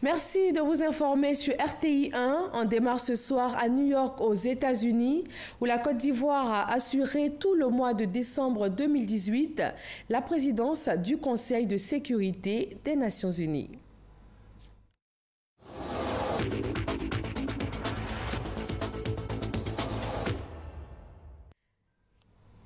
Merci de vous informer sur RTI 1. On démarre ce soir à New York, aux États-Unis, où la Côte d'Ivoire a assuré tout le mois de décembre 2018 la présidence du Conseil de sécurité des Nations Unies.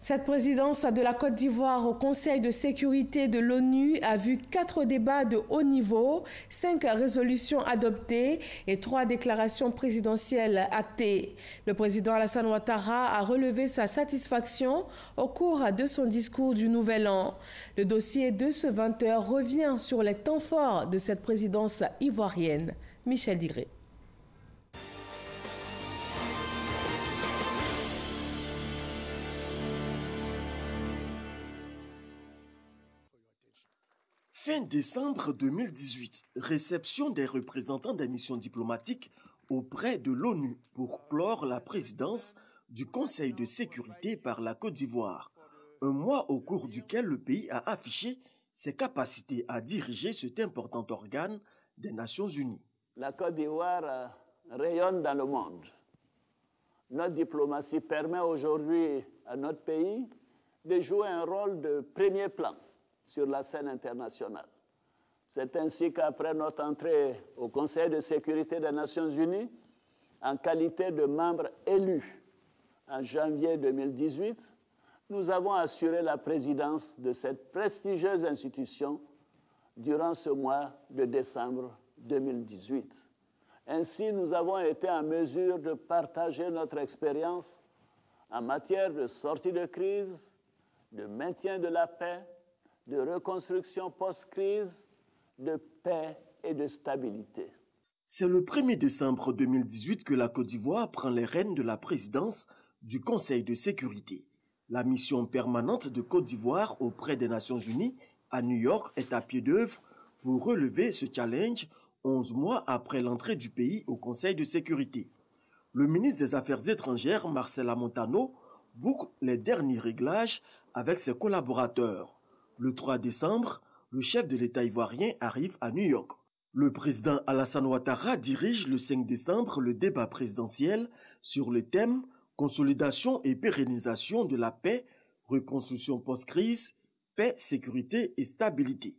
Cette présidence de la Côte d'Ivoire au Conseil de sécurité de l'ONU a vu 4 débats de haut niveau, 5 résolutions adoptées et 3 déclarations présidentielles actées. Le président Alassane Ouattara a relevé sa satisfaction au cours de son discours du Nouvel An. Le dossier de ce 20h revient sur les temps forts de cette présidence ivoirienne. Michel Digré. Fin décembre 2018, réception des représentants des missions diplomatiques auprès de l'ONU pour clore la présidence du Conseil de sécurité par la Côte d'Ivoire. Un mois au cours duquel le pays a affiché ses capacités à diriger cet important organe des Nations Unies. La Côte d'Ivoire rayonne dans le monde. Notre diplomatie permet aujourd'hui à notre pays de jouer un rôle de premier plan sur la scène internationale. C'est ainsi qu'après notre entrée au Conseil de sécurité des Nations Unies, en qualité de membre élu en janvier 2018, nous avons assuré la présidence de cette prestigieuse institution durant ce mois de décembre 2018. Ainsi, nous avons été en mesure de partager notre expérience en matière de sortie de crise, de maintien de la paix, de reconstruction post-crise, de paix et de stabilité. C'est le 1er décembre 2018 que la Côte d'Ivoire prend les rênes de la présidence du Conseil de sécurité. La mission permanente de Côte d'Ivoire auprès des Nations Unies à New York est à pied d'œuvre pour relever ce challenge 11 mois après l'entrée du pays au Conseil de sécurité. Le ministre des Affaires étrangères, Marcela Montano, boucle les derniers réglages avec ses collaborateurs. Le 3 décembre, le chef de l'État ivoirien arrive à New York. Le président Alassane Ouattara dirige le 5 décembre le débat présidentiel sur le thème « Consolidation et pérennisation de la paix, reconstruction post-crise, paix, sécurité et stabilité ».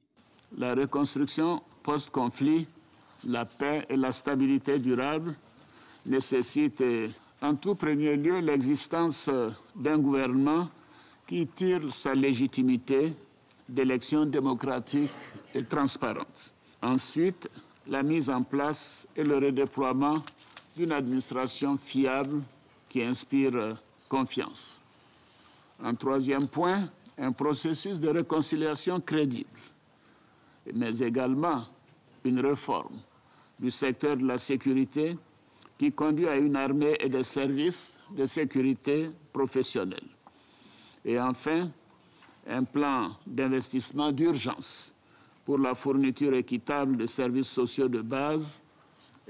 La reconstruction post-conflit, la paix et la stabilité durable nécessitent en tout premier lieu l'existence d'un gouvernement qui tire sa légitimité d'élections démocratiques et transparentes. Ensuite, la mise en place et le redéploiement d'une administration fiable qui inspire confiance. En troisième point, un processus de réconciliation crédible, mais également une réforme du secteur de la sécurité qui conduit à une armée et des services de sécurité professionnels. Et enfin, un plan d'investissement d'urgence pour la fourniture équitable de services sociaux de base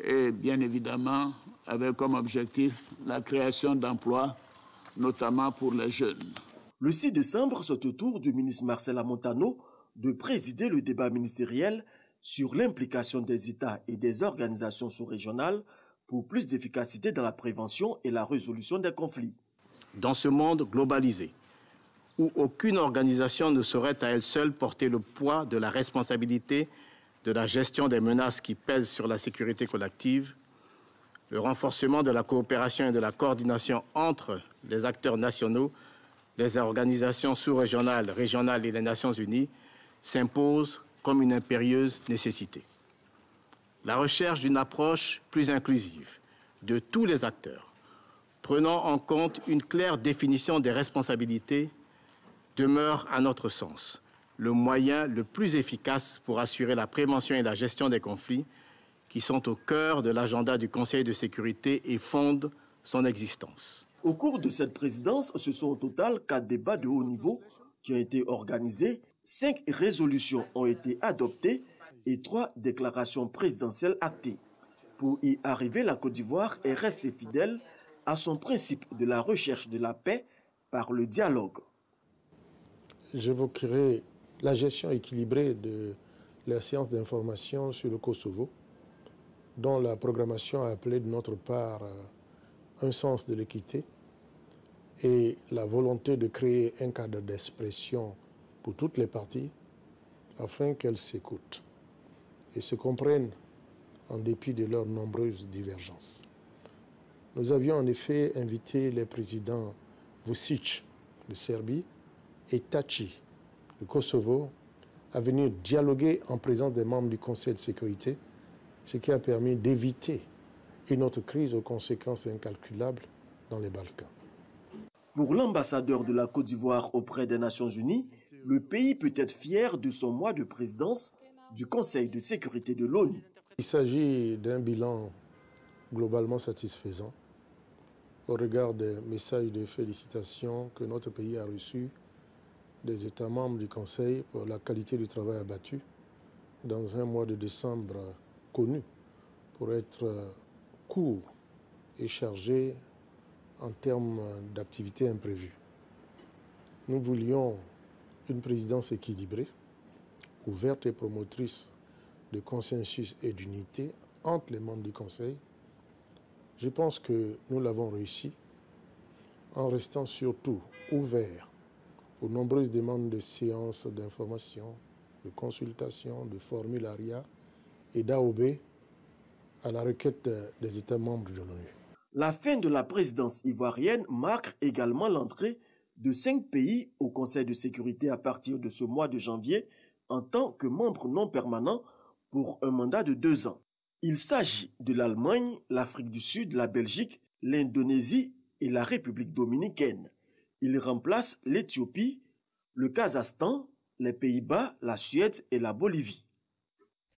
et bien évidemment avec comme objectif la création d'emplois, notamment pour les jeunes. Le 6 décembre, c'est au tour du ministre Marcela Montano de présider le débat ministériel sur l'implication des États et des organisations sous-régionales pour plus d'efficacité dans la prévention et la résolution des conflits. Dans ce monde globalisé, où aucune organisation ne saurait à elle seule porter le poids de la responsabilité de la gestion des menaces qui pèsent sur la sécurité collective, le renforcement de la coopération et de la coordination entre les acteurs nationaux, les organisations sous-régionales, régionales et les Nations Unies s'impose comme une impérieuse nécessité. La recherche d'une approche plus inclusive de tous les acteurs, prenant en compte une claire définition des responsabilités, demeure, à notre sens, le moyen le plus efficace pour assurer la prévention et la gestion des conflits qui sont au cœur de l'agenda du Conseil de sécurité et fondent son existence. Au cours de cette présidence, ce sont au total 4 débats de haut niveau qui ont été organisés, 5 résolutions ont été adoptées et 3 déclarations présidentielles actées. Pour y arriver, la Côte d'Ivoire est restée fidèle à son principe de la recherche de la paix par le dialogue. J'évoquerai la gestion équilibrée de la séance d'information sur le Kosovo, dont la programmation a appelé de notre part un sens de l'équité et la volonté de créer un cadre d'expression pour toutes les parties afin qu'elles s'écoutent et se comprennent en dépit de leurs nombreuses divergences. Nous avions en effet invité les présidents Vučić de Serbie et Tači de Kosovo à venir dialoguer en présence des membres du Conseil de sécurité, ce qui a permis d'éviter une autre crise aux conséquences incalculables dans les Balkans. Pour l'ambassadeur de la Côte d'Ivoire auprès des Nations Unies, le pays peut être fier de son mois de présidence du Conseil de sécurité de l'ONU. Il s'agit d'un bilan globalement satisfaisant au regard des messages de félicitations que notre pays a reçus des États membres du Conseil pour la qualité du travail abattu dans un mois de décembre connu pour être court et chargé en termes d'activités imprévues. Nous voulions une présidence équilibrée, ouverte et promotrice de consensus et d'unité entre les membres du Conseil. Je pense que nous l'avons réussi en restant surtout ouverts aux nombreuses demandes de séances d'information, de consultation, de formulariat et d'AOB à la requête des États membres de l'ONU. La fin de la présidence ivoirienne marque également l'entrée de 5 pays au Conseil de sécurité à partir de ce mois de janvier en tant que membres non permanents pour un mandat de 2 ans. Il s'agit de l'Allemagne, l'Afrique du Sud, la Belgique, l'Indonésie et la République dominicaine. Il remplace l'Éthiopie, le Kazakhstan, les Pays-Bas, la Suède et la Bolivie.